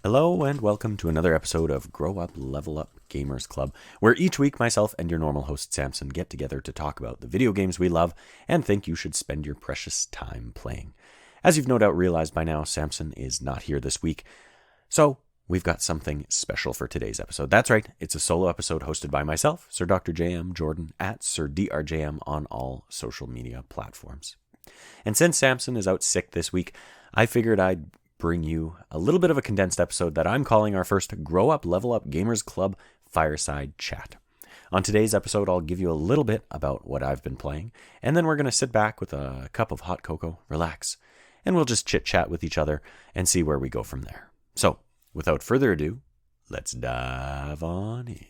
Hello and welcome to another episode of Grow Up, Level Up Gamers Club, where each week myself and your normal host Samson get together to talk about the video games we love and think you should spend your precious time playing. As you've no doubt realized by now, Samson is not here this week, so we've got something special for today's episode. That's right, it's a solo episode hosted by myself, SirDrJM, Jordan, at SirDrJM on all social media platforms. And since Samson is out sick this week, I figured I'd bring you a little bit of a condensed episode that I'm calling our first Grow Up, Level Up Gamers Club Fireside Chat. On today's episode, I'll give you a little bit about what I've been playing, and then we're going to sit back with a cup of hot cocoa, relax, and we'll just chit-chat with each other and see where we go from there. So, without further ado, let's dive on in.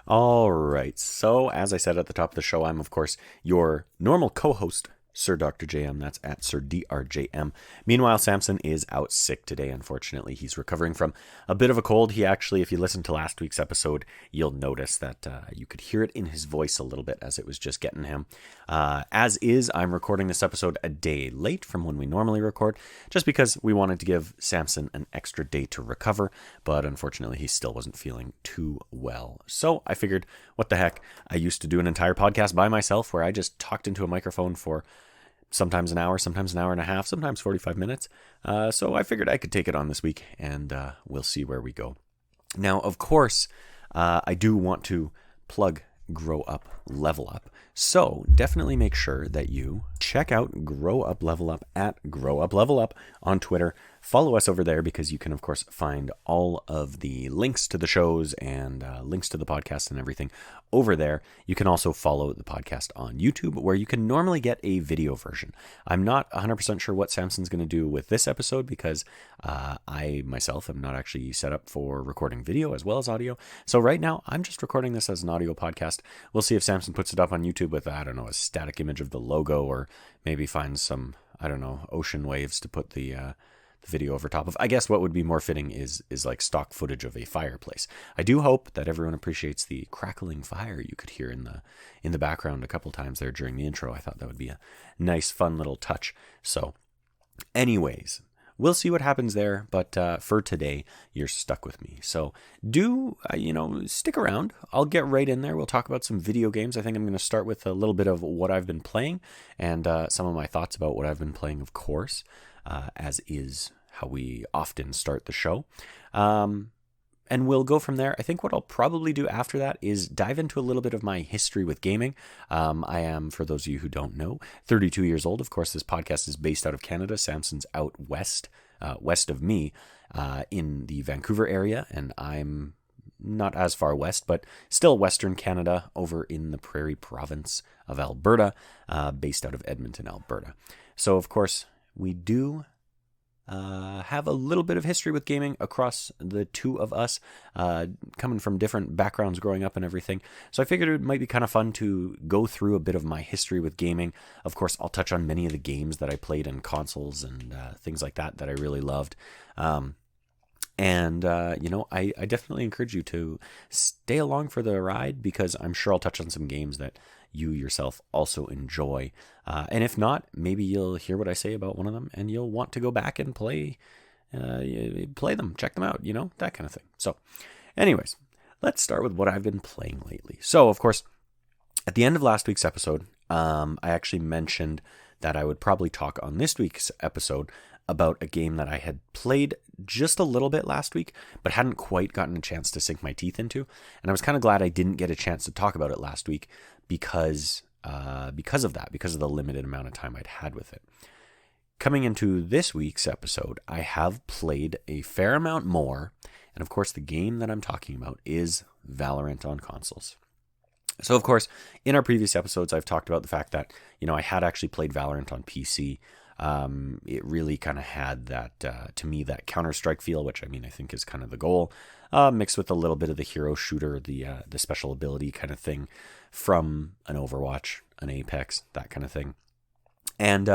All right, so as I said at the top of the show, I'm, of course, your normal co-host, SirDrJM. That's at SirDrJM. Meanwhile, Samson is out sick today, unfortunately. He's recovering from a bit of a cold. He actually, if you listen to last week's episode, you'll notice that you could hear it in his voice a little bit as it was just getting him. As is, I'm recording this episode a day late from when we normally record, just because we wanted to give Samson an extra day to recover, but unfortunately, he still wasn't feeling too well. So I figured, what the heck? I used to do an entire podcast by myself where I just talked into a microphone for sometimes an hour, sometimes an hour and a half, sometimes 45 minutes. So I figured I could take it on this week, and we'll see where we go. Now, of course, I do want to plug Grow Up, Level Up. So definitely make sure that you check out Grow Up, Level Up at Grow Up, Level Up on Twitter. Follow us over there because you can, of course, find all of the links to the shows and links to the podcast and everything over there. You can also follow the podcast on YouTube, where you can normally get a video version. I'm not 100% sure what Samson's going to do with this episode because I myself am not actually set up for recording video as well as audio. So right now, I'm just recording this as an audio podcast. We'll see if Samson puts it up on YouTube with, I don't know, a static image of the logo, or maybe finds some, I don't know, ocean waves to put the video over top of. I guess what would be more fitting is like stock footage of a fireplace. I do hope that everyone appreciates the crackling fire you could hear in the background a couple times there during the intro. I thought that would be a nice, fun little touch. So, anyways, we'll see what happens there, but for today, you're stuck with me. So do, stick around. I'll get right in there. We'll talk about some video games. I think I'm going to start with a little bit of what I've been playing and some of my thoughts about what I've been playing, of course, as is how we often start the show. And we'll go from there. I think what I'll probably do after that is dive into a little bit of my history with gaming. I am, for those of you who don't know, 32 years old. Of course, this podcast is based out of Canada. Samson's out west of me, in the Vancouver area, and I'm not as far west, but still Western Canada, over in the Prairie Province of Alberta, based out of Edmonton, Alberta. So, of course, we do have a little bit of history with gaming across the two of us, coming from different backgrounds growing up and everything. So I figured it might be kind of fun to go through a bit of my history with gaming. Of course, I'll touch on many of the games that I played in consoles and things like that I really loved. I definitely encourage you to stay along for the ride, because I'm sure I'll touch on some games that you yourself also enjoy. And if not, maybe you'll hear what I say about one of them and you'll want to go back and play them, check them out, that kind of thing. So anyways, let's start with what I've been playing lately. So, of course, at the end of last week's episode, I actually mentioned that I would probably talk on this week's episode about a game that I had played just a little bit last week, but hadn't quite gotten a chance to sink my teeth into. And I was kind of glad I didn't get a chance to talk about it last week because of that, because of the limited amount of time I'd had with it. Coming into this week's episode, I have played a fair amount more. And of course, the game that I'm talking about is Valorant on consoles. So, of course, in our previous episodes, I've talked about the fact that, I had actually played Valorant on PC. It really kind of had that, to me, that Counter-Strike feel, which I think is kind of the goal, mixed with a little bit of the hero shooter, the special ability kind of thing from an Overwatch, an Apex, that kind of thing. And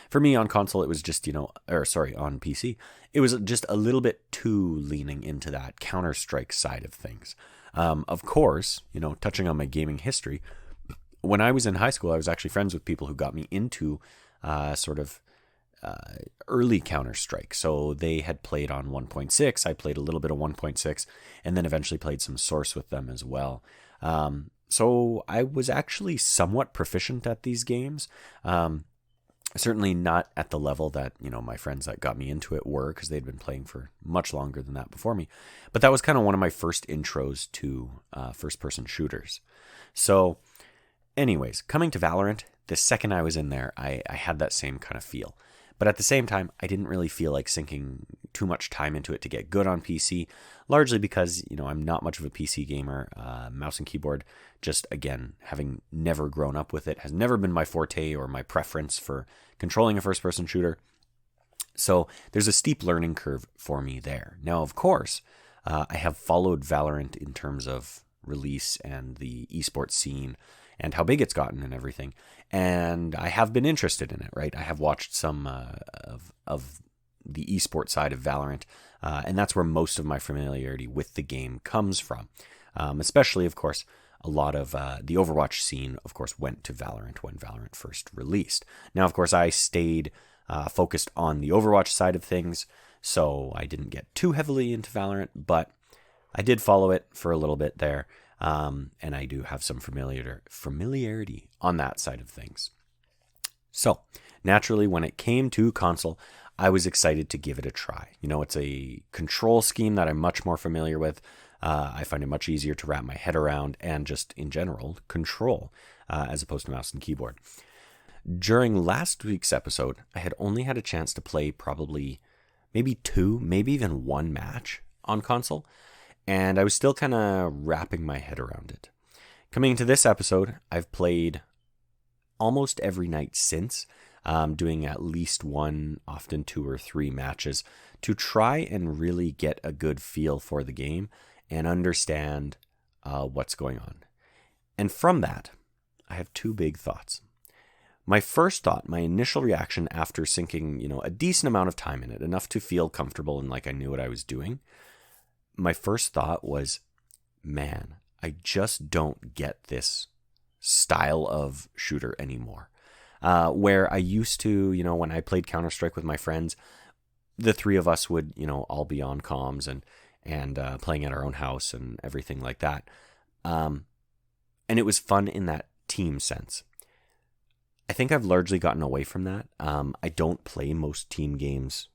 for me on console, it was just, on PC, it was just a little bit too leaning into that Counter-Strike side of things. Of course, touching on my gaming history, when I was in high school, I was actually friends with people who got me into sort of early Counter-Strike. So they had played on 1.6. I played a little bit of 1.6 and then eventually played some Source with them as well. So I was actually somewhat proficient at these games. Certainly not at the level that, my friends that got me into it were, because they'd been playing for much longer than that before me. But that was kind of one of my first intros to first-person shooters. So anyways, coming to Valorant, the second I was in there, I had that same kind of feel. But at the same time, I didn't really feel like sinking too much time into it to get good on PC, largely because, I'm not much of a PC gamer. Mouse and keyboard, just again, having never grown up with it, has never been my forte or my preference for controlling a first-person shooter. So there's a steep learning curve for me there. Now, of course, I have followed Valorant in terms of release and the esports scene and how big it's gotten and everything. And I have been interested in it, right? I have watched some of the esports side of Valorant, and that's where most of my familiarity with the game comes from. Especially, of course, a lot of the Overwatch scene, of course, went to Valorant when Valorant first released. Now, of course, I stayed focused on the Overwatch side of things, so I didn't get too heavily into Valorant, but I did follow it for a little bit there. And I do have some familiarity on that side of things. So, naturally, when it came to console, I was excited to give it a try. It's a control scheme that I'm much more familiar with. I find it much easier to wrap my head around and just, in general, control, as opposed to mouse and keyboard. During last week's episode, I had only had a chance to play probably maybe 2, maybe even 1 match on console. And I was still kind of wrapping my head around it. Coming into this episode, I've played almost every night since, doing at least 1, often 2 or 3 matches to try and really get a good feel for the game and understand what's going on. And from that, I have 2 big thoughts. My first thought, my initial reaction after sinking, a decent amount of time in it, enough to feel comfortable and like I knew what I was doing, my first thought was, man, I just don't get this style of shooter anymore. Where I used to, when I played Counter-Strike with my friends, the 3 of us would, all be on comms and playing at our own house and everything like that. And it was fun in that team sense. I think I've largely gotten away from that. I don't play most team games,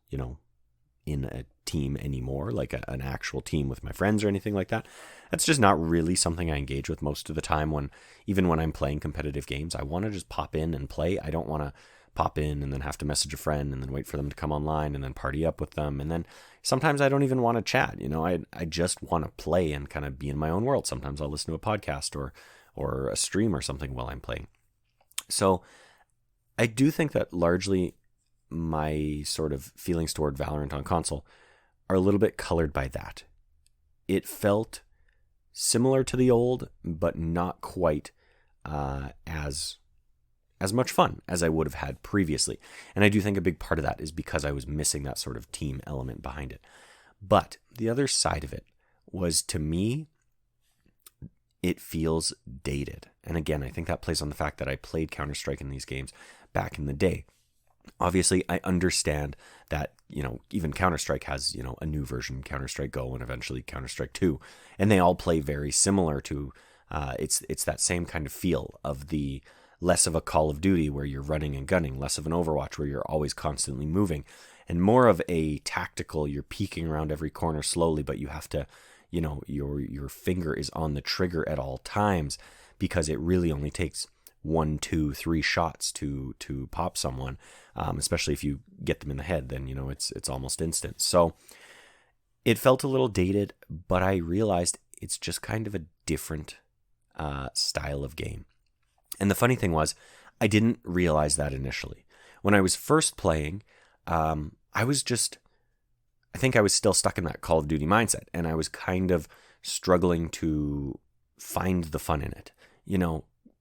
in a team anymore, like an actual team with my friends or anything like that. That's just not really something I engage with most of the time. Even when I'm playing competitive games, I want to just pop in and play. I don't want to pop in and then have to message a friend and then wait for them to come online and then party up with them. And then sometimes I don't even want to chat. I just want to play and kind of be in my own world. Sometimes I'll listen to a podcast or a stream or something while I'm playing. So I do think that largely my sort of feelings toward Valorant on console are a little bit colored by that. It felt similar to the old, but not quite as much fun as I would have had previously. And I do think a big part of that is because I was missing that sort of team element behind it. But the other side of it was, to me, it feels dated. And again, I think that plays on the fact that I played Counter-Strike in these games back in the day. Obviously, I understand that, even Counter-Strike has, a new version, Counter-Strike Go, and eventually Counter-Strike 2. And they all play very similar to, it's that same kind of feel of the less of a Call of Duty where you're running and gunning, less of an Overwatch where you're always constantly moving, and more of a tactical, you're peeking around every corner slowly, but you have to, your finger is on the trigger at all times because it really only takes 1, 2, 3 shots to pop someone, especially if you get them in the head, then it's almost instant. So it felt a little dated, but I realized it's just kind of a different style of game. And the funny thing was, I didn't realize that initially. When I was first playing, I think I was still stuck in that Call of Duty mindset, and I was kind of struggling to find the fun in it.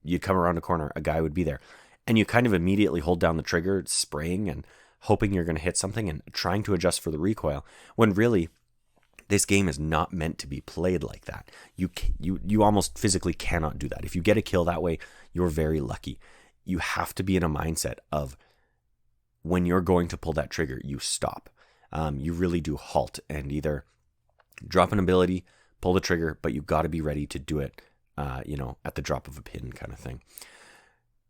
You'd come around a corner, a guy would be there, and you kind of immediately hold down the trigger, spraying and hoping you're going to hit something and trying to adjust for the recoil, when really This game is not meant to be played like that. You almost physically cannot do that. If you get a kill that way, you're very lucky. You have to be in a mindset of when you're going to pull that trigger, you stop. You really do halt and either drop an ability, pull the trigger, but you got to be ready to do it, at the drop of a pin kind of thing.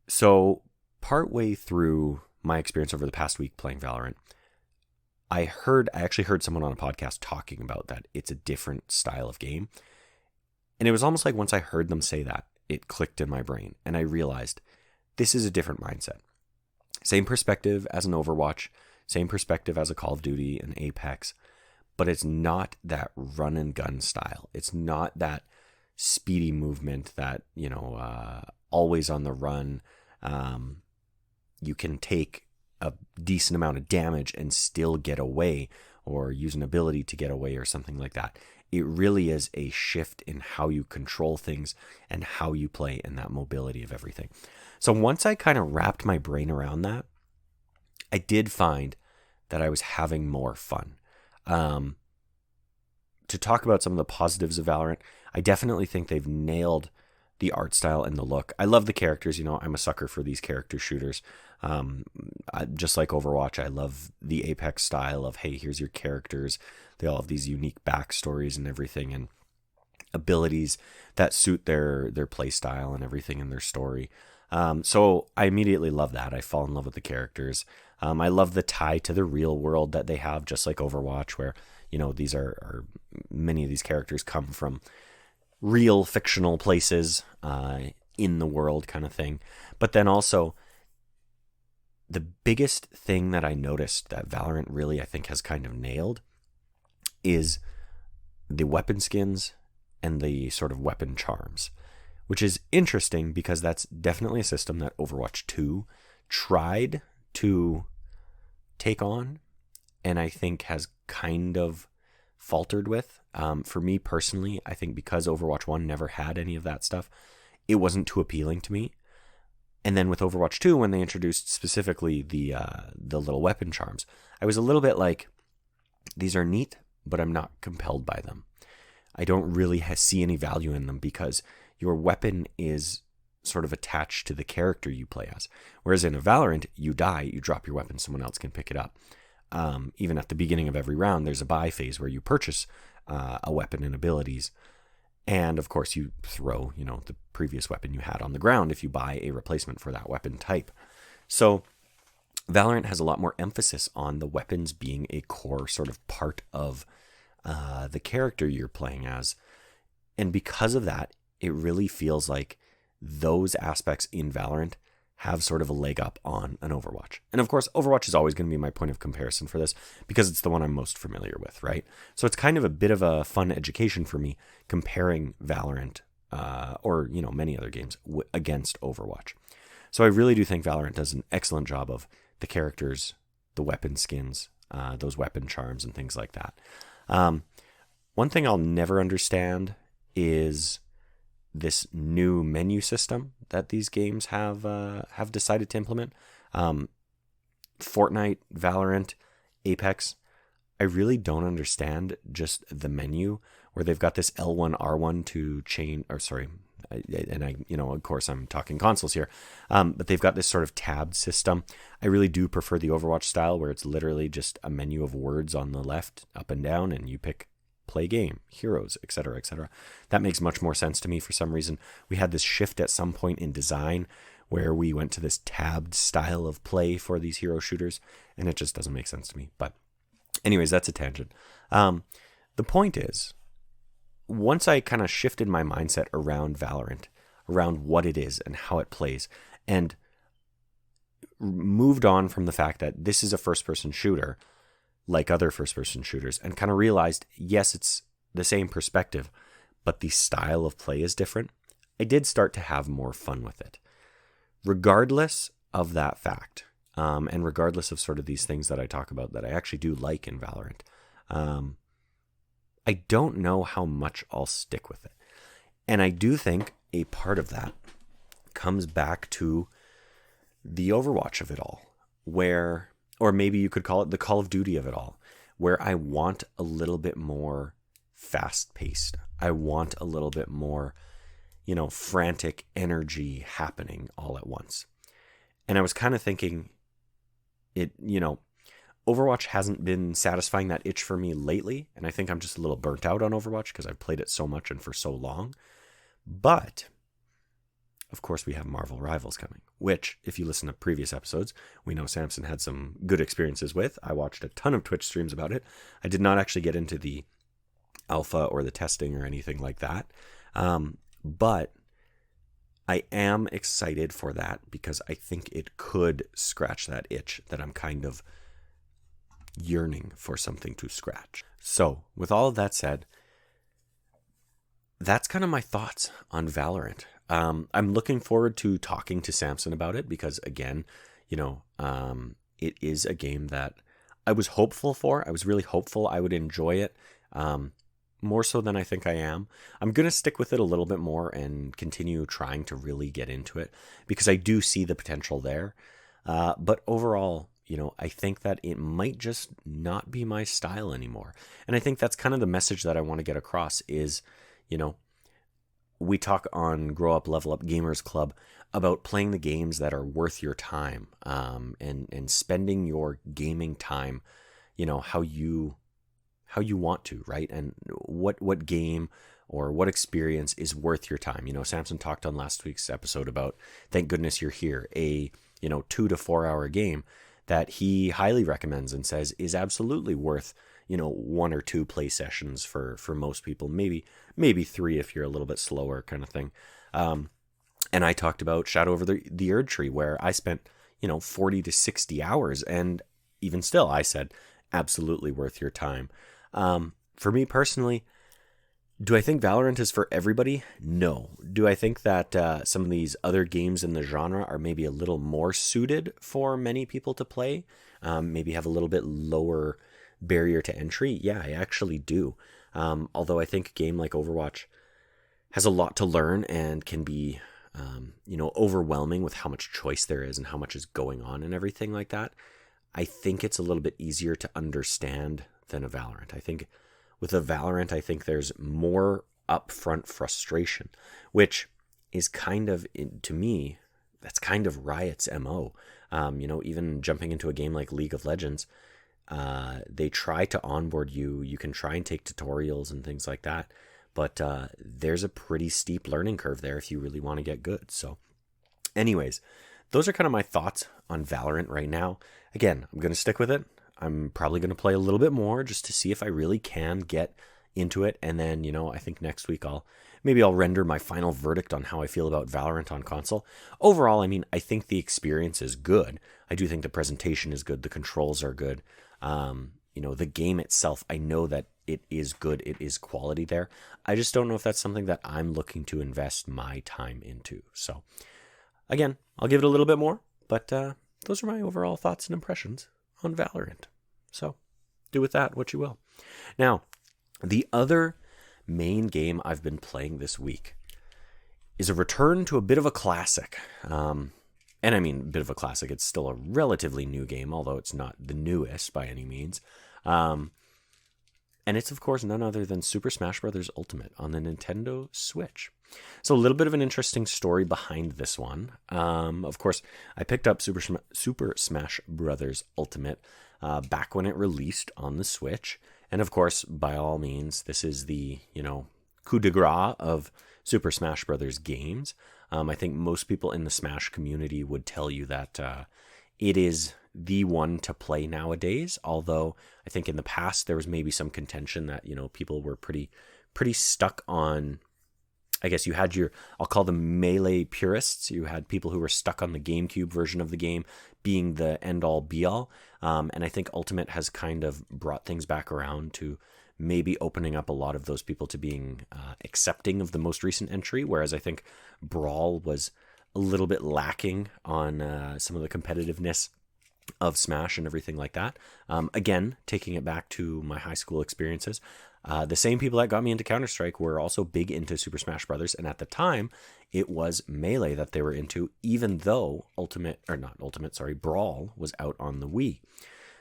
So partway through my experience over the past week playing Valorant, I actually heard someone on a podcast talking about that it's a different style of game. And it was almost like once I heard them say that, it clicked in my brain and I realized this is a different mindset. Same perspective as an Overwatch, same perspective as a Call of Duty and Apex, but it's not that run and gun style. It's not that speedy movement that, always on the run. You can take a decent amount of damage and still get away or use an ability to get away or something like that. It really is a shift in how you control things and how you play and that mobility of everything. So once I kind of wrapped my brain around that, I did find that I was having more fun. To talk about some of the positives of Valorant, I definitely think they've nailed the art style and the look. I love the characters. I'm a sucker for these character shooters. Just like Overwatch, I love the Apex style of, hey, here's your characters. They all have these unique backstories and everything and abilities that suit their play style and everything in their story. So I immediately love that. I fall in love with the characters. I love the tie to the real world that they have, just like Overwatch, where, these are many of these characters come from real fictional places in the world kind of thing. But then also the biggest thing that I noticed that Valorant really, I think, has kind of nailed is the weapon skins and the sort of weapon charms, which is interesting because that's definitely a system that Overwatch 2 tried to take on and I think has kind of faltered with. For me personally, I think because Overwatch 1 never had any of that stuff, it wasn't too appealing to me. And then with Overwatch 2, when they introduced specifically the little weapon charms, I was a little bit like, these are neat, but I'm not compelled by them. I don't really see any value in them because your weapon is sort of attached to the character you play as. Whereas in a Valorant, you die, you drop your weapon, someone else can pick it up. Even at the beginning of every round, there's a buy phase where you purchase a weapon and abilities. And of course, you throw, the previous weapon you had on the ground if you buy a replacement for that weapon type. So Valorant has a lot more emphasis on the weapons being a core sort of part of the character you're playing as. And because of that, it really feels like those aspects in Valorant have sort of a leg up on an Overwatch. And of course, Overwatch is always going to be my point of comparison for this because it's the one I'm most familiar with, right? So it's kind of a bit of a fun education for me comparing Valorant or, many other games against Overwatch. So I really do think Valorant does an excellent job of the characters, the weapon skins, those weapon charms and things like that. One thing I'll never understand is this new menu system that these games have decided to implement. Fortnite, Valorant, Apex, I really don't understand just the menu where they've got this L1, R1 to change, or sorry, and I, of course I'm talking consoles here, but they've got this sort of tabbed system. I really do prefer the Overwatch style where it's literally just a menu of words on the left, up and down, and you pick play game, heroes, etc., etc. That makes much more sense to me for some reason. We had this shift at some point in design where we went to this tabbed style of play for these hero shooters, and it just doesn't make sense to me. But anyways, that's a tangent. The point is, once I kind of shifted my mindset around Valorant, around what it is and how it plays, and moved on from the fact that this is a first-person shooter, like other first-person shooters, and kind of realized, yes, it's the same perspective, but the style of play is different, I did start to have more fun with it. Regardless of that fact, and regardless of sort of these things that I talk about that I actually do like in Valorant, I don't know how much I'll stick with it. And I do think a part of that comes back to the Overwatch of it all, where, or maybe you could call it the Call of Duty of it all, where I want a little bit more fast-paced. I want a little bit more, frantic energy happening all at once. And I was kind of thinking Overwatch hasn't been satisfying that itch for me lately, and I think I'm just a little burnt out on Overwatch because I've played it so much and for so long. But of course, we have Marvel Rivals coming, which, if you listen to previous episodes, we know Samson had some good experiences with. I watched a ton of Twitch streams about it. I did not actually get into the alpha or the testing or anything like that. But I am excited for that because I think it could scratch that itch that I'm kind of yearning for something to scratch. So, with all of that said, that's kind of my thoughts on Valorant. I'm looking forward to talking to Samson about it because, again, it is a game that I was hopeful for. I was really hopeful I would enjoy it, more so than I think I am. I'm going to stick with it a little bit more and continue trying to really get into it because I do see the potential there. But overall, I think that it might just not be my style anymore. And I think that's kind of the message that I want to get across is, we talk on Grow Up, Level Up Gamers Club about playing the games that are worth your time, and spending your gaming time, how you want to, right? And what game or what experience is worth your time. Samson talked on last week's episode about, thank goodness you're here, a 2 to 4 hour game that he highly recommends and says is absolutely worth 1 or 2 play sessions for most people, maybe 3 if you're a little bit slower, kind of thing. And I talked about Shadow over the Erdtree, where I spent 40 to 60 hours, and even still I said absolutely worth your time. For me personally, do I think Valorant is for everybody? No. Do I think that some of these other games in the genre are maybe a little more suited for many people to play? Maybe have a little bit lower barrier to entry? Yeah, I actually do. Although I think a game like Overwatch has a lot to learn and can be, overwhelming with how much choice there is and how much is going on and everything like that. I think it's a little bit easier to understand than a Valorant. I think with a Valorant, I think there's more upfront frustration, which is kind of, to me, that's kind of Riot's MO. Even jumping into a game like League of Legends, they try to onboard you. You can try and take tutorials and things like that, but there's a pretty steep learning curve there if you really want to get good. So anyways, those are kind of my thoughts on Valorant right now. Again, I'm going to stick with it. I'm probably going to play a little bit more just to see if I really can get into it. And then, I think next week I'll render my final verdict on how I feel about Valorant on console. Overall, I think the experience is good. I do think the presentation is good. The controls are good. The game itself, I know that it is good. It is quality there. I just don't know if that's something that I'm looking to invest my time into. So again, I'll give it a little bit more, but those are my overall thoughts and impressions on Valorant. So do with that what you will. Now, the other main game I've been playing this week is a return to a bit of a classic. And I mean, a bit of a classic. It's still a relatively new game, although it's not the newest by any means. And it's, of course, none other than Super Smash Bros. Ultimate on the Nintendo Switch. So a little bit of an interesting story behind this one. Of course, I picked up Super Smash Bros. Ultimate back when it released on the Switch. And of course, by all means, this is the, coup de grace of Super Smash Bros. Games. I think most people in the Smash community would tell you that it is the one to play nowadays. Although I think in the past there was maybe some contention that, people were pretty stuck on, I guess you had I'll call them melee purists. You had people who were stuck on the GameCube version of the game being the end-all be-all. And I think Ultimate has kind of brought things back around to maybe opening up a lot of those people to being accepting of the most recent entry, whereas I think Brawl was a little bit lacking on some of the competitiveness of Smash and everything like that. Again, taking it back to my high school experiences, the same people that got me into Counter-Strike were also big into Super Smash Brothers, and at the time, it was Melee that they were into, even though Brawl was out on the Wii.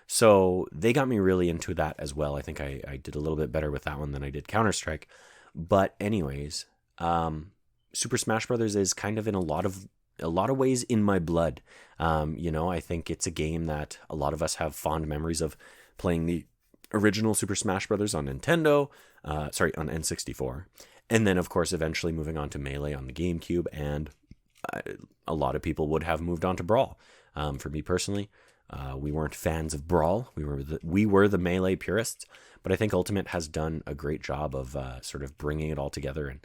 So they got me really into that as well. I think I did a little bit better with that one than I did Counter-Strike. But anyways, Super Smash Brothers is kind of in a lot of ways in my blood. I think it's a game that a lot of us have fond memories of playing the original Super Smash Brothers on Nintendo, on N64. And then, of course, eventually moving on to Melee on the GameCube. And a lot of people would have moved on to Brawl. For me personally, we weren't fans of Brawl. We were the Melee purists. But I think Ultimate has done a great job of sort of bringing it all together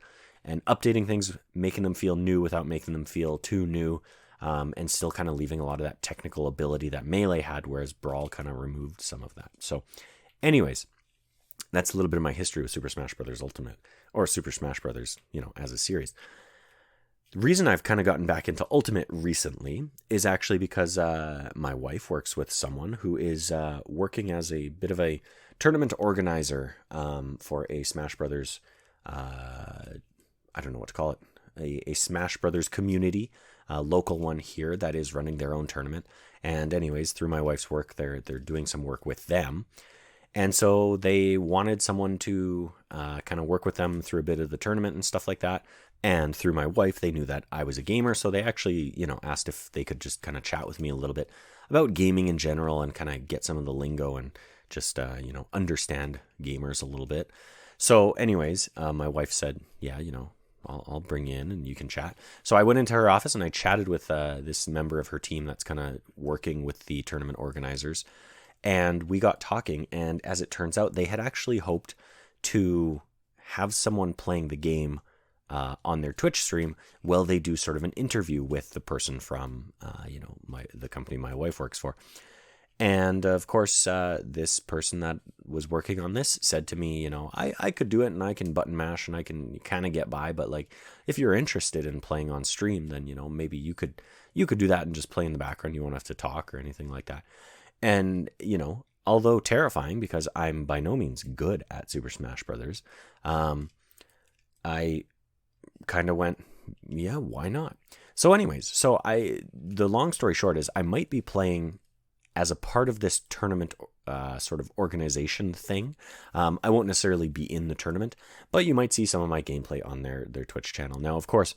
and updating things, making them feel new without making them feel too new, and still kind of leaving a lot of that technical ability that Melee had, whereas Brawl kind of removed some of that. So anyways, that's a little bit of my history with Super Smash Bros. Ultimate, or Super Smash Bros., as a series. The reason I've kind of gotten back into Ultimate recently is actually because my wife works with someone who is working as a bit of a tournament organizer for a Smash Brothers, I don't know what to call it, a Smash Brothers community, a local one here that is running their own tournament. And anyways, through my wife's work, they're doing some work with them. And so they wanted someone to kind of work with them through a bit of the tournament and stuff like that. And through my wife, they knew that I was a gamer. So they actually, asked if they could just kind of chat with me a little bit about gaming in general and kind of get some of the lingo and just, understand gamers a little bit. So anyways, my wife said, yeah, I'll bring you in and you can chat. So I went into her office and I chatted with this member of her team that's kind of working with the tournament organizers. And we got talking, and as it turns out, they had actually hoped to have someone playing the game on their Twitch stream while they do sort of an interview with the person from, the company my wife works for. And of course, this person that was working on this said to me, I could do it and I can button mash and I can kind of get by. But like, if you're interested in playing on stream, then, maybe you could do that and just play in the background. You won't have to talk or anything like that. And, although terrifying because I'm by no means good at Super Smash Brothers, I kind of went, yeah, why not? So anyways, the long story short is I might be playing as a part of this tournament sort of organization thing. I won't necessarily be in the tournament, but you might see some of my gameplay on their Twitch channel. Now, of course,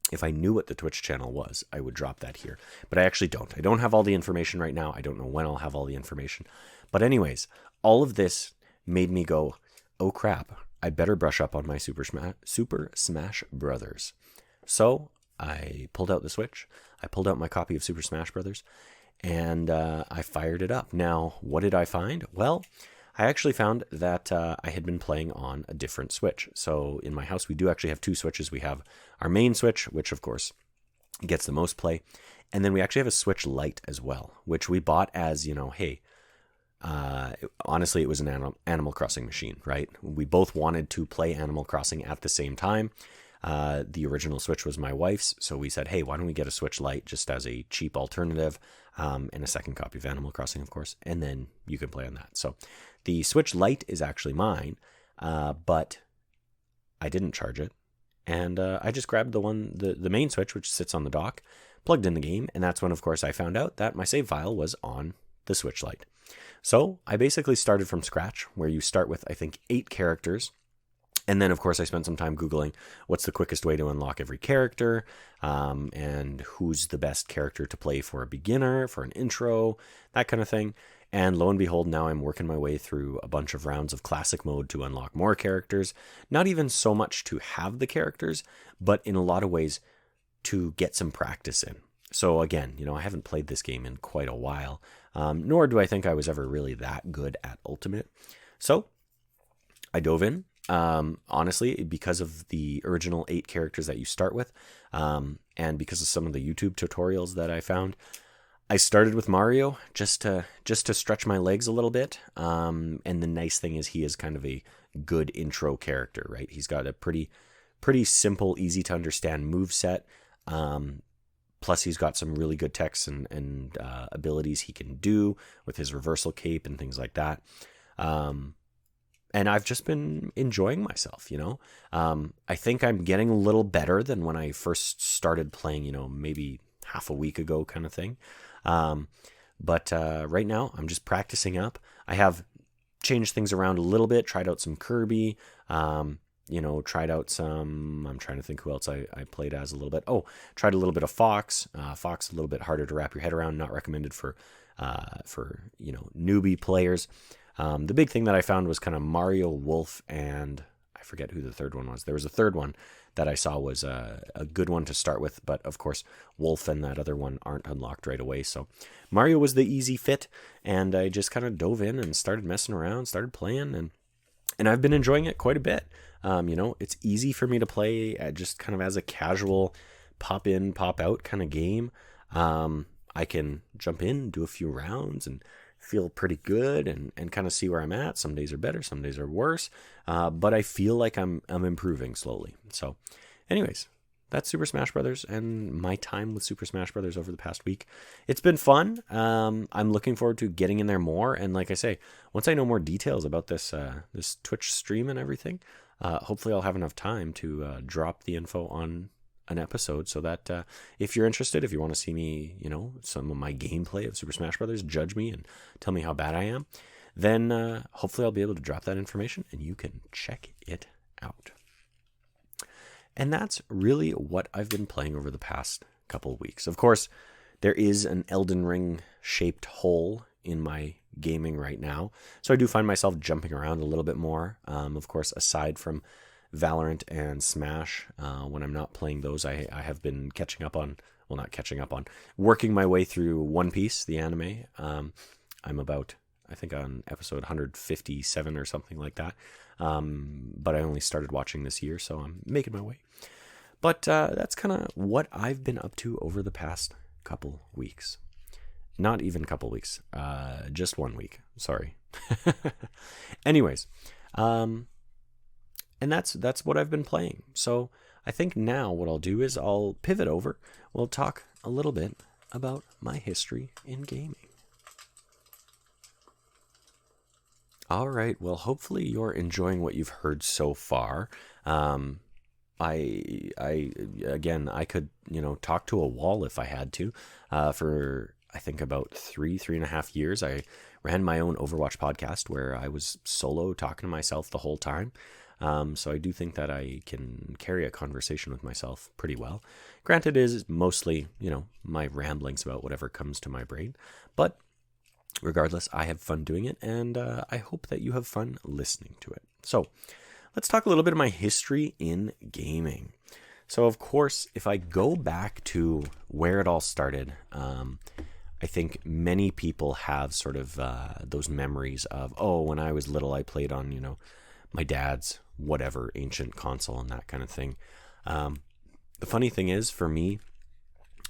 if I knew what the Twitch channel was, I would drop that here. But I actually don't. I don't have all the information right now. I don't know when I'll have all the information. But anyways, all of this made me go, oh crap, I better brush up on my Super Smash Brothers. So I pulled out the Switch. I pulled out my copy of Super Smash Brothers. And I fired it up. Now, what did I find? Well, I actually found that I had been playing on a different Switch. So in my house, we do actually have two Switches. We have our main Switch, which of course gets the most play. And then we actually have a Switch Lite as well, which we bought as, hey, honestly, it was an Animal Crossing machine, right? We both wanted to play Animal Crossing at the same time. The original Switch was my wife's, so we said, hey, why don't we get a Switch Lite just as a cheap alternative, and a second copy of Animal Crossing, of course, and then you can play on that. So the Switch Lite is actually mine, but I didn't charge it, and I just grabbed the main Switch, which sits on the dock, plugged in the game, and that's when, of course, I found out that my save file was on the Switch Lite. So I basically started from scratch, where you start with, I think, 8 characters. And then, of course, I spent some time Googling what's the quickest way to unlock every character, and who's the best character to play for a beginner, for an intro, that kind of thing. And lo and behold, now I'm working my way through a bunch of rounds of classic mode to unlock more characters. Not even so much to have the characters, but in a lot of ways to get some practice in. So again, I haven't played this game in quite a while, nor do I think I was ever really that good at Ultimate. So I dove in. Honestly, because of the original 8 characters that you start with, and because of some of the YouTube tutorials that I found, I started with Mario just to stretch my legs a little bit. And the nice thing is he is kind of a good intro character, right? He's got a pretty simple, easy to understand moveset. Plus he's got some really good techs and abilities he can do with his reversal cape and things like that. And I've just been enjoying myself, I think I'm getting a little better than when I first started playing, maybe half a week ago kind of thing. But right now, I'm just practicing up. I have changed things around a little bit, tried out some Kirby, tried out some, I'm trying to think who else I played as a little bit. Oh, tried a little bit of Fox. Fox, a little bit harder to wrap your head around, not recommended for newbie players. The big thing that I found was kind of Mario, Wolf, and I forget who the third one was. There was a third one that I saw was a good one to start with, but of course, Wolf and that other one aren't unlocked right away. So Mario was the easy fit, and I just kind of dove in and started messing around, started playing, and I've been enjoying it quite a bit. It's easy for me to play just kind of as a casual pop in, pop out kind of game. I can jump in, do a few rounds, and feel pretty good and kind of see where I'm at. Some days are better, some days are worse, but I feel like I'm improving slowly. So anyways, that's Super Smash Brothers and my time with Super Smash Brothers over the past week. It's been fun. I'm looking forward to getting in there more, and like I say, once I know more details about this Twitch stream and everything, hopefully I'll have enough time to drop the info on an episode, so that if you're interested, if you want to see me, some of my gameplay of Super Smash Brothers, judge me and tell me how bad I am, then hopefully I'll be able to drop that information and you can check it out. And that's really what I've been playing over the past couple of weeks. Of course, there is an Elden Ring shaped hole in my gaming right now, so I do find myself jumping around a little bit more. Of course, aside from Valorant and Smash, when I'm not playing those, I have been working my way through One Piece, the anime. I'm about, I think, on episode 157 or something like that. But I only started watching this year, so I'm making my way. But that's kind of what I've been up to over the past couple weeks. Not even couple weeks, just 1 week. Sorry. Anyways, and that's what I've been playing. So I think now what I'll do is I'll pivot over. We'll talk a little bit about my history in gaming. All right. Well, hopefully you're enjoying what you've heard so far. I could, talk to a wall if I had to. For I think about 3.5 years, I ran my own Overwatch podcast where I was solo talking to myself the whole time. So I do think that I can carry a conversation with myself pretty well. Granted, it is mostly, my ramblings about whatever comes to my brain. But regardless, I have fun doing it, and I hope that you have fun listening to it. So let's talk a little bit of my history in gaming. So, of course, if I go back to where it all started, I think many people have sort of those memories of, when I was little, I played on, my dad's whatever ancient console and that kind of thing. The funny thing is, for me,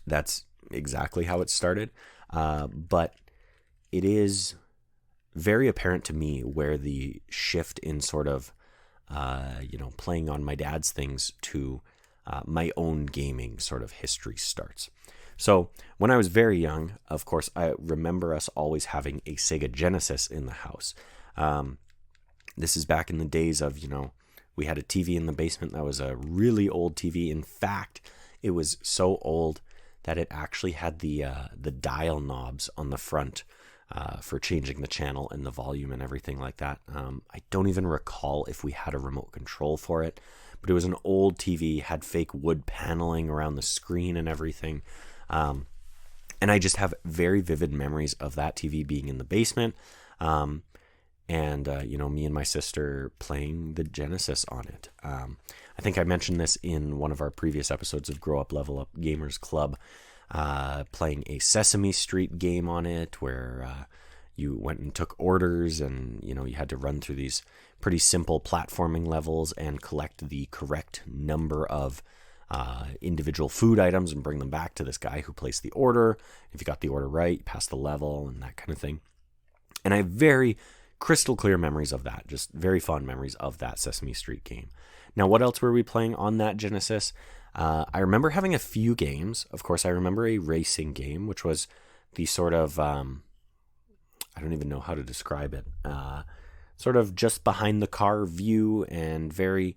that's exactly how it started. But it is very apparent to me where the shift in sort of, playing on my dad's things to my own gaming sort of history starts. So when I was very young, of course, I remember us always having a Sega Genesis in the house. This is back in the days of, we had a TV in the basement that was a really old TV. In fact, it was so old that it actually had the dial knobs on the front for changing the channel and the volume and everything like that. I don't even recall if we had a remote control for it, but it was an old TV, had fake wood paneling around the screen and everything. And I just have very vivid memories of that TV being in the basement. And me and my sister playing the Genesis on it. I think I mentioned this in one of our previous episodes of Grow Up Level Up Gamers Club, playing a Sesame Street game on it where you went and took orders and, you had to run through these pretty simple platforming levels and collect the correct number of individual food items and bring them back to this guy who placed the order. If you got the order right, you pass the level and that kind of thing. And I have very crystal clear memories of that, just very fond memories of that Sesame Street game. Now, what else were we playing on that Genesis? I remember having a few games. Of course, I remember a racing game, which was the sort of, I don't even know how to describe it, sort of just behind the car view and very,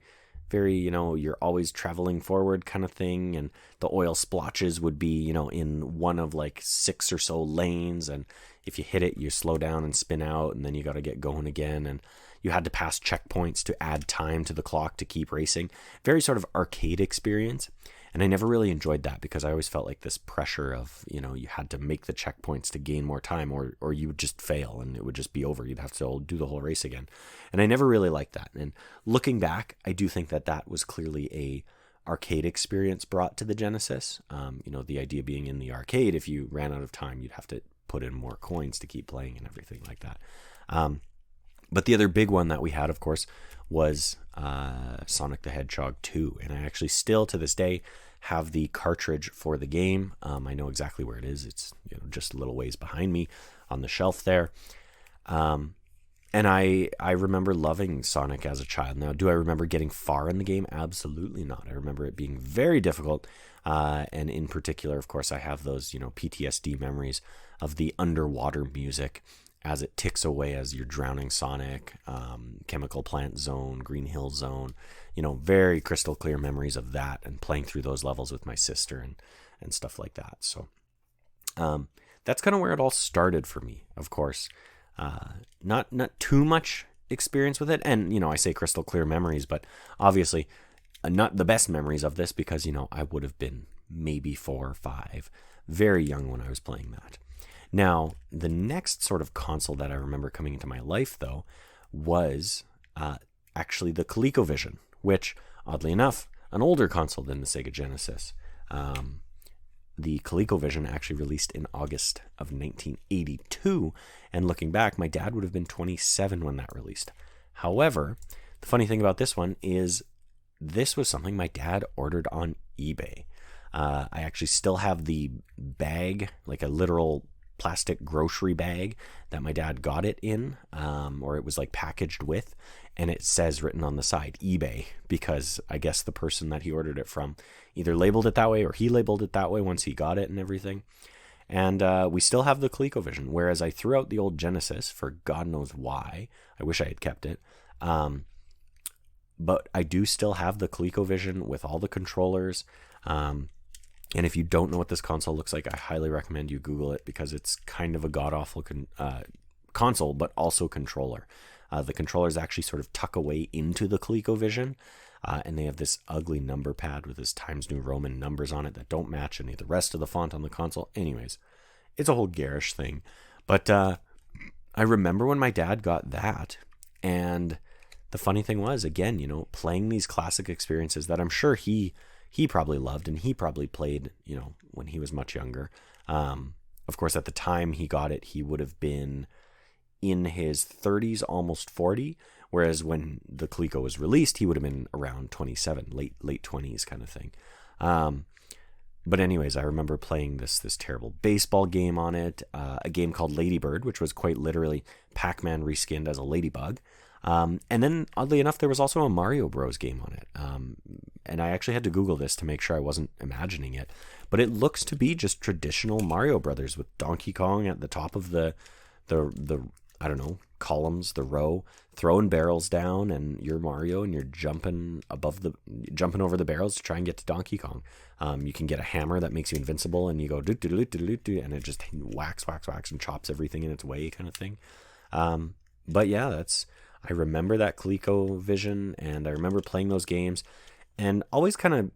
very, you're always traveling forward kind of thing. And the oil splotches would be, in one of like 6 or so lanes. And if you hit it, you slow down and spin out, and then you got to get going again. And you had to pass checkpoints to add time to the clock to keep racing. Very sort of arcade experience. And I never really enjoyed that because I always felt like this pressure of, you had to make the checkpoints to gain more time, or you would just fail and it would just be over. You'd have to do the whole race again. And I never really liked that. And looking back, I do think that was clearly a arcade experience brought to the Genesis. The idea being in the arcade, if you ran out of time, you'd have to put in more coins to keep playing and everything like that. But the other big one that we had, of course, was Sonic the Hedgehog 2. And I actually still, to this day, have the cartridge for the game. I know exactly where it is. It's just a little ways behind me on the shelf there. And I remember loving Sonic as a child. Now, do I remember getting far in the game? Absolutely not. I remember it being very difficult. And in particular, of course, I have those, PTSD memories of the underwater music as it ticks away as you're drowning Sonic, Chemical Plant Zone, Green Hill Zone, very crystal clear memories of that and playing through those levels with my sister and stuff like that. So that's kind of where it all started for me, of course. Not too much experience with it. And, I say crystal clear memories, but obviously not the best memories of this because, I would have been maybe 4 or 5, very young when I was playing that. Now, the next sort of console that I remember coming into my life, though, was actually the ColecoVision, which, oddly enough, an older console than the Sega Genesis. The ColecoVision actually released in August of 1982, and looking back, my dad would have been 27 when that released. However, the funny thing about this one is this was something my dad ordered on eBay. I actually still have the bag, like a literal plastic grocery bag that my dad got it in, or it was like packaged with, and it says written on the side eBay, because I guess the person that he ordered it from either labeled it that way or he labeled it that way once he got it and everything. And we still have the ColecoVision, whereas I threw out the old Genesis for God knows why. I wish I had kept it. But I do still have the ColecoVision with all the controllers. And if you don't know what this console looks like, I highly recommend you Google it because it's kind of a god-awful console, but also controller. The controllers actually sort of tuck away into the ColecoVision, and they have this ugly number pad with this Times New Roman numbers on it that don't match any of the rest of the font on the console. Anyways, it's a whole garish thing. But I remember when my dad got that, and the funny thing was, again, playing these classic experiences that I'm sure he probably loved and he probably played, when he was much younger. Of course, at the time he got it, he would have been in his 30s, almost 40, whereas when the Coleco was released, he would have been around 27, late 20s kind of thing. But anyways, I remember playing this terrible baseball game on it, a game called Ladybird, which was quite literally Pac-Man reskinned as a ladybug. And then, oddly enough, there was also a Mario Bros. Game on it. And I actually had to Google this to make sure I wasn't imagining it. But it looks to be just traditional Mario Brothers with Donkey Kong at the top of the I don't know, columns, the row, throwing barrels down, and you're Mario and you're jumping over the barrels to try and get to Donkey Kong. You can get a hammer that makes you invincible and you go do do do do do, and it just whacks and chops everything in its way kind of thing. But yeah, I remember that ColecoVision, and I remember playing those games and always kind of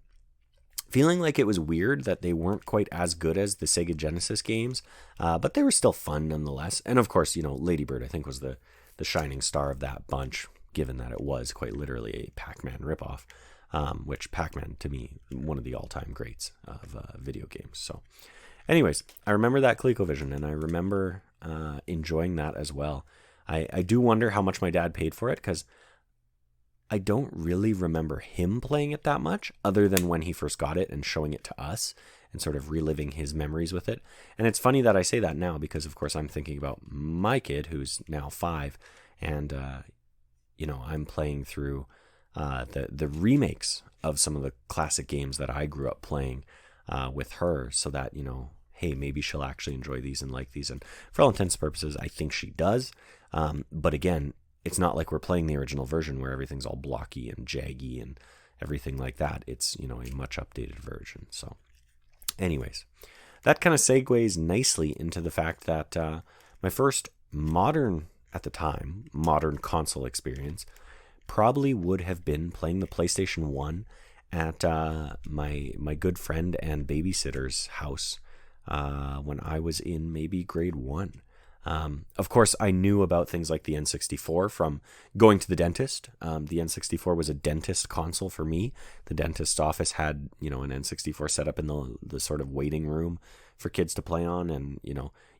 feeling like it was weird that they weren't quite as good as the Sega Genesis games, but they were still fun nonetheless. And of course, Ladybird, I think, was the shining star of that bunch, given that it was quite literally a Pac-Man ripoff, which Pac-Man, to me, one of the all-time greats of video games. So anyways, I remember that ColecoVision, and I remember enjoying that as well. I do wonder how much my dad paid for it, because I don't really remember him playing it that much, other than when he first got it and showing it to us and sort of reliving his memories with it. And it's funny that I say that now, because of course I'm thinking about my kid, who's now 5, and I'm playing through the remakes of some of the classic games that I grew up playing with her, so that hey, maybe she'll actually enjoy these and like these. And for all intents and purposes, I think she does. But again, it's not like we're playing the original version where everything's all blocky and jaggy and everything like that. It's, a much updated version. So anyways, that kind of segues nicely into the fact that my first modern console experience probably would have been playing the PlayStation 1 at my good friend and babysitter's house when I was in maybe grade 1. Of course, I knew about things like the N64 from going to the dentist. The N64 was a dentist console for me. The dentist's office had, an N64 set up in the sort of waiting room for kids to play on. And,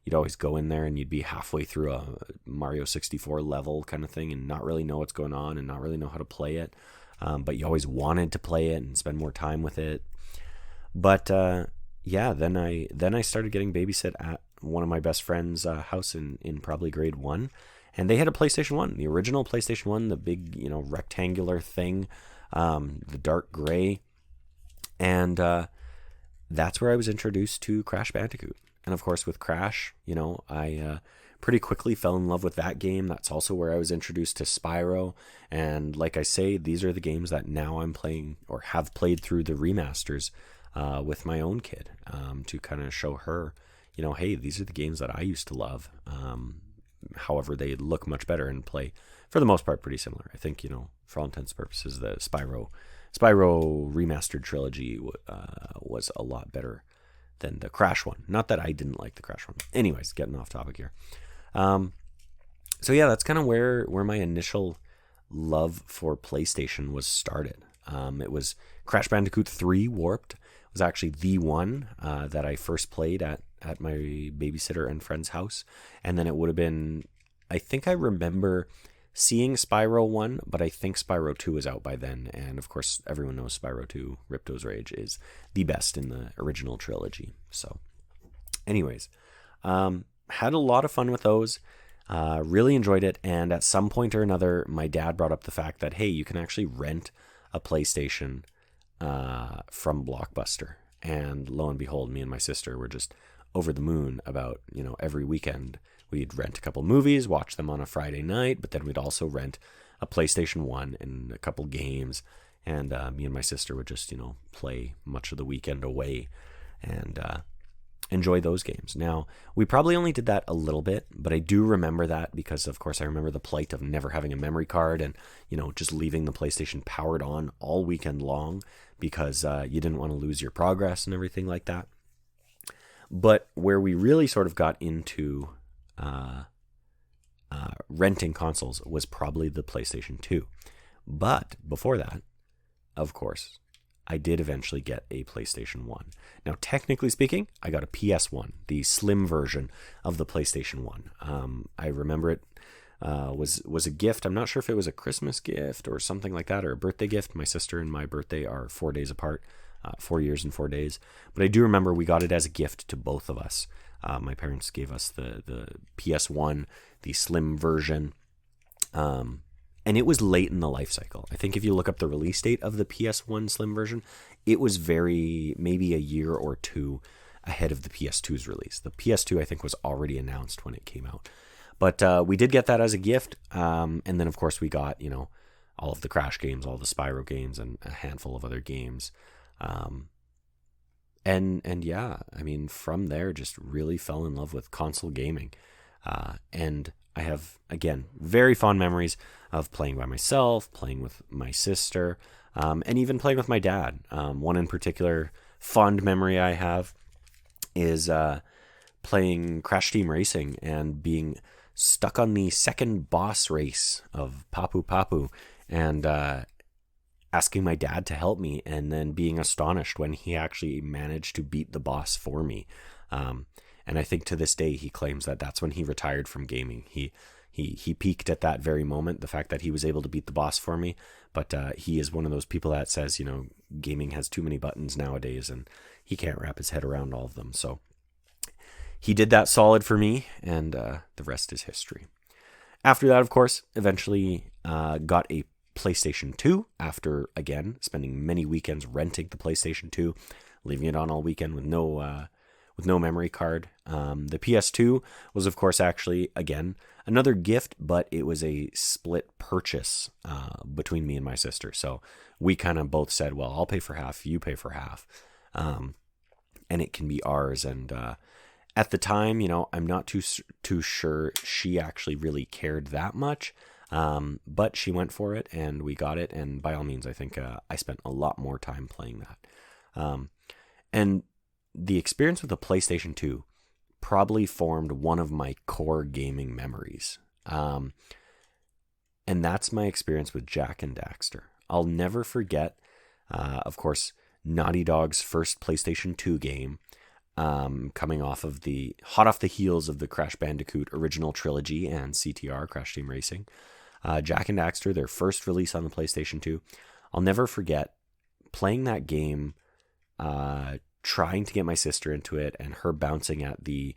you'd always go in there and you'd be halfway through a Mario 64 level kind of thing and not really know what's going on and not really know how to play it. But you always wanted to play it and spend more time with it. But then I started getting babysit at one of my best friends' house in probably grade 1, and they had a PlayStation 1, the original PlayStation 1, the big rectangular thing, the dark gray, and that's where I was introduced to Crash Bandicoot. And of course, with Crash, I pretty quickly fell in love with that game. That's also where I was introduced to Spyro. And like I say, these are the games that now I'm playing or have played through the remasters with my own kid to kind of show her, hey, these are the games that I used to love. However, they look much better and play, for the most part, pretty similar. I think, for all intents and purposes, the Spyro remastered trilogy was a lot better than the Crash one. Not that I didn't like the Crash one. Anyways, getting off topic here. So yeah, that's kind of where my initial love for PlayStation was started. It was Crash Bandicoot 3 Warped was actually the one that I first played at my babysitter and friend's house. And then it would have been, I think I remember seeing Spyro 1, but I think Spyro 2 was out by then. And of course, everyone knows Spyro 2, Ripto's Rage, is the best in the original trilogy. So anyways, had a lot of fun with those. Really enjoyed it. And at some point or another, my dad brought up the fact that, hey, you can actually rent a PlayStation from Blockbuster. And lo and behold, me and my sister were just over the moon about, every weekend we'd rent a couple movies, watch them on a Friday night, but then we'd also rent a PlayStation 1 and a couple games. And me and my sister would just, play much of the weekend away and enjoy those games. Now, we probably only did that a little bit, but I do remember that because, of course, I remember the plight of never having a memory card and, just leaving the PlayStation powered on all weekend long because you didn't want to lose your progress and everything like that. But where we really sort of got into renting consoles was probably the PlayStation 2. But before that, of course, I did eventually get a PlayStation 1. Now, technically speaking, I got a PS1, the slim version of the PlayStation 1. I remember it was a gift. I'm not sure if it was a Christmas gift or something like that, or a birthday gift. My sister and my birthday are 4 days apart, 4 years and 4 days. But I do remember we got it as a gift to both of us. My parents gave us the PS1, the slim version. And it was late in the life cycle. I think if you look up the release date of the PS1 Slim version, it was maybe a year or two ahead of the PS2's release. The PS2, I think, was already announced when it came out. But we did get that as a gift. And then, of course, we got, all of the Crash games, all the Spyro games, and a handful of other games. And yeah, I mean, from there, just really fell in love with console gaming. And I have, again, very fond memories of playing by myself, playing with my sister, and even playing with my dad. One in particular fond memory I have is playing Crash Team Racing and being stuck on the second boss race of Papu Papu and asking my dad to help me and then being astonished when he actually managed to beat the boss for me. And I think to this day, he claims that that's when he retired from gaming. He peaked at that very moment, the fact that he was able to beat the boss for me. But he is one of those people that says, gaming has too many buttons nowadays and he can't wrap his head around all of them. So he did that solid for me, and the rest is history. After that, of course, eventually got a PlayStation 2 after, again, spending many weekends renting the PlayStation 2, leaving it on all weekend with with no memory card. The PS2 was, of course, actually, again, another gift, but it was a split purchase between me and my sister. So we kind of both said, well, I'll pay for half, you pay for half, and it can be ours. And at the time, I'm not too sure she actually really cared that much, but she went for it and we got it. And by all means, I think I spent a lot more time playing that. And the experience with the PlayStation 2 probably formed one of my core gaming memories. And that's my experience with Jak and Daxter. I'll never forget, of course, Naughty Dog's first PlayStation 2 game, coming hot off the heels of the Crash Bandicoot original trilogy and CTR, Crash Team Racing. Jak and Daxter, their first release on the PlayStation 2. I'll never forget playing that game, trying to get my sister into it, and her bouncing at the,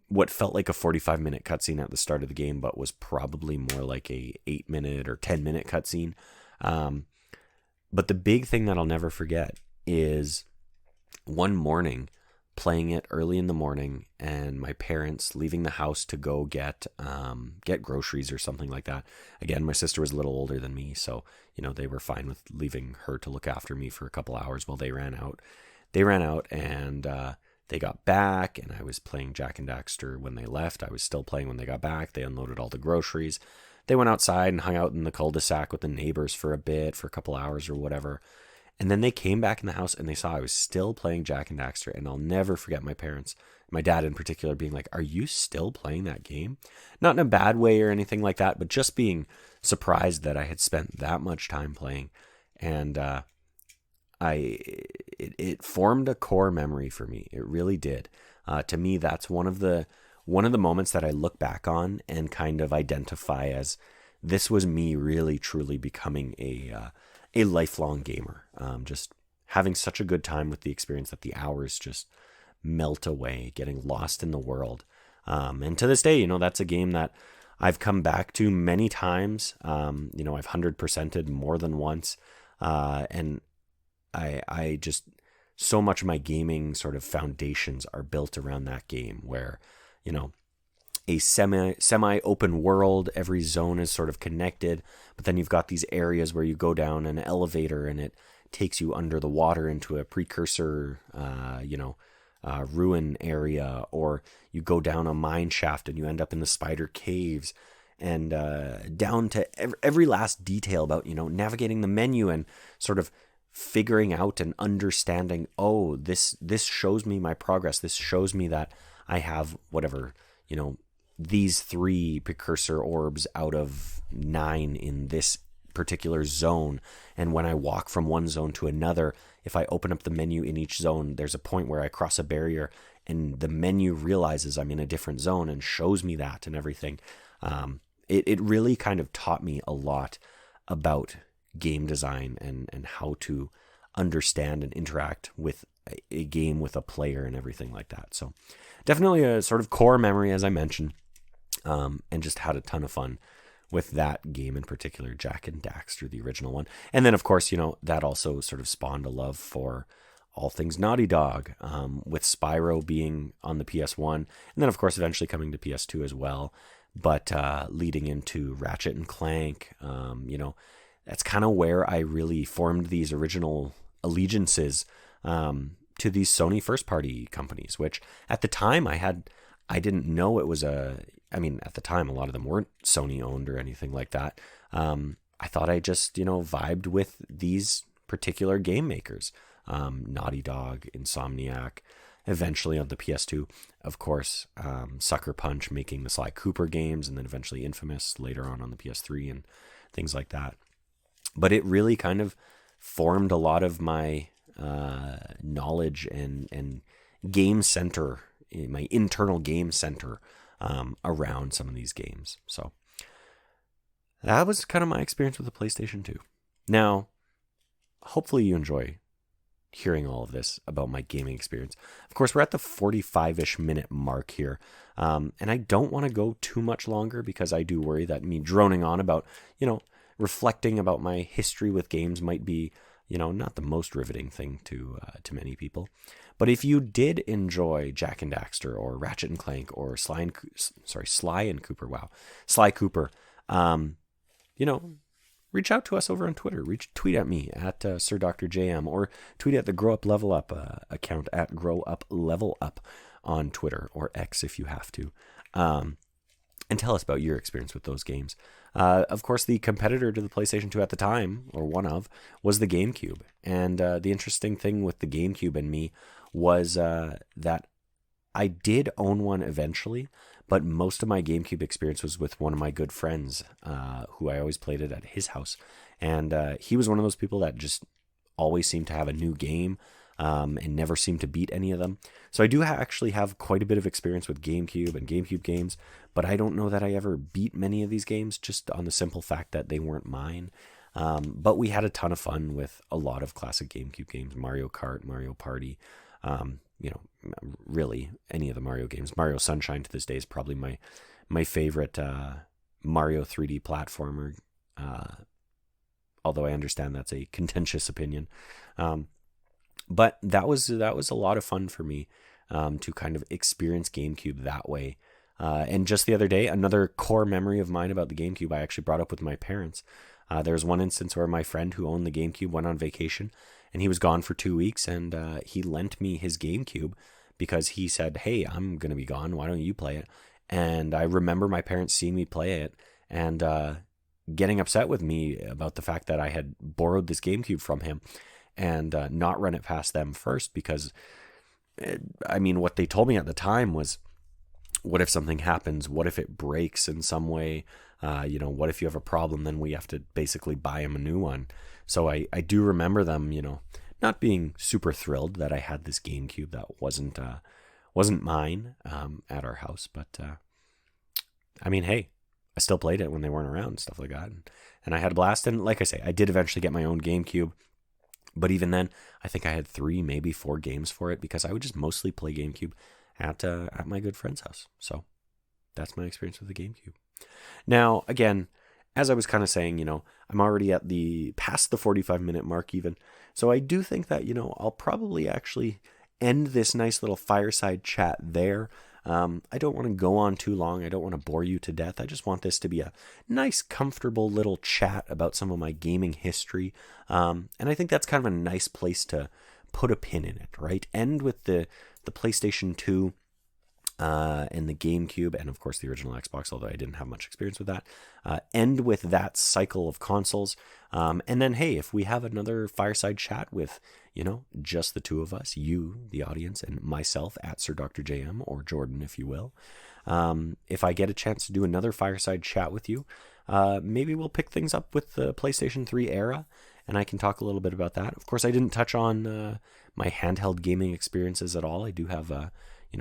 what felt like a 45-minute cutscene at the start of the game, but was probably more like a 8-minute or 10-minute cutscene. But the big thing that I'll never forget is one morning playing it early in the morning, and my parents leaving the house to go get groceries or something like that. Again, my sister was a little older than me, so they were fine with leaving her to look after me for a couple hours while they ran out. They ran out and they got back, and I was playing Jak and Daxter when they left. I was still playing when they got back. They unloaded all the groceries. They went outside and hung out in the cul-de-sac with the neighbors for a couple hours or whatever. And then they came back in the house and they saw I was still playing Jak and Daxter. And I'll never forget my parents, my dad in particular, being like, "Are you still playing that game?" Not in a bad way or anything like that, but just being surprised that I had spent that much time playing. And it formed a core memory for me. It really did. To me, that's one of the moments that I look back on and kind of identify as this was me really truly becoming a lifelong gamer. Just having such a good time with the experience that the hours just melt away, getting lost in the world. And to this day, that's a game that I've come back to many times. I've 100%ed more than once. And I just, so much of my gaming sort of foundations are built around that game where, a semi open world, every zone is sort of connected, but then you've got these areas where you go down an elevator and it takes you under the water into a precursor, ruin area, or you go down a mine shaft and you end up in the spider caves, and down to every last detail about, navigating the menu and sort of figuring out and understanding, oh, this shows me my progress. This shows me that I have whatever, these 3 precursor orbs out of 9 in this particular zone. And when I walk from one zone to another, if I open up the menu in each zone, there's a point where I cross a barrier and the menu realizes I'm in a different zone and shows me that and everything. It really kind of taught me a lot about game design and how to understand and interact with a game with a player and everything like that. So definitely a sort of core memory, as I mentioned, and just had a ton of fun with that game in particular, Jak and Daxter, the original one. And then, of course, that also sort of spawned a love for all things Naughty Dog, with Spyro being on the PS1, and then, of course, eventually coming to PS2 as well, but leading into Ratchet and Clank. That's kind of where I really formed these original allegiances to these Sony first-party companies, which at the time I didn't know it was at the time, a lot of them weren't Sony-owned or anything like that. I thought I just, vibed with these particular game makers. Naughty Dog, Insomniac, eventually on the PS2, of course, Sucker Punch making the Sly Cooper games, and then eventually Infamous later on the PS3 and things like that. But it really kind of formed a lot of my knowledge and game center, my internal game center, around some of these games. So that was kind of my experience with the PlayStation 2. Now, hopefully you enjoy hearing all of this about my gaming experience. Of course, we're at the 45-ish minute mark here. And I don't want to go too much longer because I do worry that me droning on about, reflecting about my history with games might be not the most riveting thing to many people. But if you did enjoy Jak and Daxter or Ratchet and Clank or Sly and Cooper, Sly Cooper, reach out to us over on Twitter. Tweet at me at SirDrJM, or tweet at the Grow Up Level Up account at Grow Up Level Up on Twitter, or X if you have to. And tell us about your experience with those games. Of course, the competitor to the PlayStation 2 at the time, or one of, was the GameCube. And the interesting thing with the GameCube and me was that I did own one eventually, but most of my GameCube experience was with one of my good friends, who I always played it at his house. And he was one of those people that just always seemed to have a new game, and never seemed to beat any of them. So I do actually have quite a bit of experience with GameCube and GameCube games, but I don't know that I ever beat many of these games, just on the simple fact that they weren't mine. But we had a ton of fun with a lot of classic GameCube games: Mario Kart, Mario Party, really any of the Mario games. Mario Sunshine to this day is probably my favorite Mario 3D platformer, although I understand that's a contentious opinion. But that was a lot of fun for me, to kind of experience GameCube that way. And just the other day, another core memory of mine about the GameCube I actually brought up with my parents. There was one instance where my friend who owned the GameCube went on vacation, and he was gone for 2 weeks, and he lent me his GameCube because he said, "Hey, I'm going to be gone. Why don't you play it?" And I remember my parents seeing me play it and getting upset with me about the fact that I had borrowed this GameCube from him and not run it past them first, because, what they told me at the time was, what if something happens? What if it breaks in some way? What if you have a problem? Then we have to basically buy him a new one. So I do remember them, not being super thrilled that I had this GameCube that wasn't mine at our house. But hey, I still played it when they weren't around and stuff like that, and I had a blast. And like I say, I did eventually get my own GameCube. But even then, I think I had 3, maybe 4 games for it, because I would just mostly play GameCube at my good friend's house. So that's my experience with the GameCube. Now, again, as I was kind of saying, I'm already at past the 45-minute mark even. So I do think that, I'll probably actually end this nice little fireside chat there. I don't want to go on too long. I don't want to bore you to death. I just want this to be a nice, comfortable little chat about some of my gaming history. And I think that's kind of a nice place to put a pin in it, right? End with the PlayStation 2 and the GameCube, and of course the original Xbox, although I didn't have much experience with that. End with that cycle of consoles. And then, hey, if we have another fireside chat with, just the two of us, you, the audience, and myself at SirDrJM, or Jordan, if you will. If I get a chance to do another fireside chat with you, maybe we'll pick things up with the PlayStation 3 era, and I can talk a little bit about that. Of course, I didn't touch on my handheld gaming experiences at all. I do have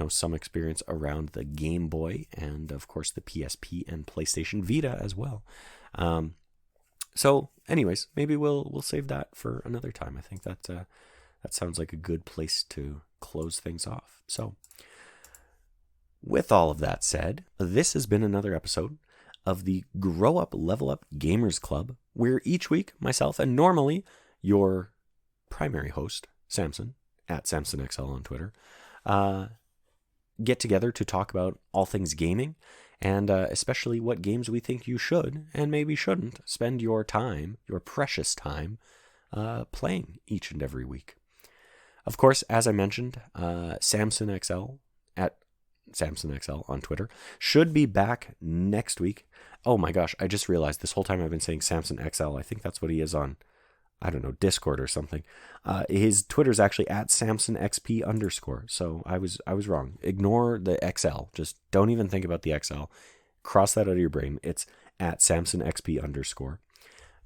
some experience around the Game Boy and, of course, the PSP and PlayStation Vita as well. So, anyways, maybe we'll save that for another time. I think that sounds like a good place to close things off. So, with all of that said, this has been another episode of the Grow Up Level Up Gamers Club, where each week myself and normally your primary host, Samson, at SamsonXL on Twitter, get together to talk about all things gaming, and especially what games we think you should and maybe shouldn't spend your time, your precious time, playing each and every week. Of course, as I mentioned, SamsonXL at SamsonXL on Twitter should be back next week. Oh my gosh, I just realized this whole time I've been saying SamsonXL. I think that's what he is on, I don't know, Discord or something. His Twitter's actually at SamsonXP_. So I was wrong. Ignore the XL. Just don't even think about the XL. Cross that out of your brain. It's at SamsonXP_.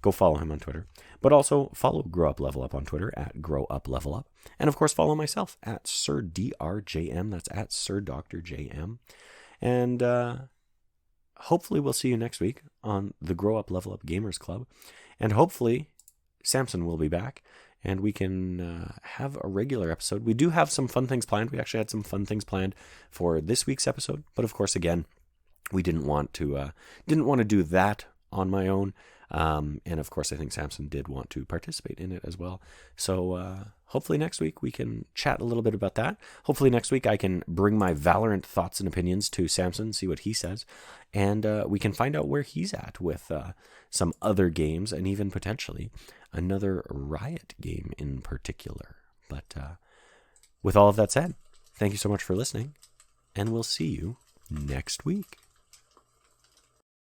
Go follow him on Twitter. But also follow Grow Up Level Up on Twitter at Grow Up Level Up. And of course, follow myself at SirDrJM. That's at SirDrJM. And hopefully we'll see you next week on the Grow Up Level Up Gamers Club. And hopefully Samson will be back and we can have a regular episode. We do have some fun things planned. We actually had some fun things planned for this week's episode. But of course, again, we didn't want to do that on my own. And of course, I think Samson did want to participate in it as well. So hopefully next week we can chat a little bit about that. Hopefully next week I can bring my Valorant thoughts and opinions to Samson, see what he says. And we can find out where he's at with some other games and even potentially another Riot game in particular. But with all of that said, thank you so much for listening, and we'll see you next week.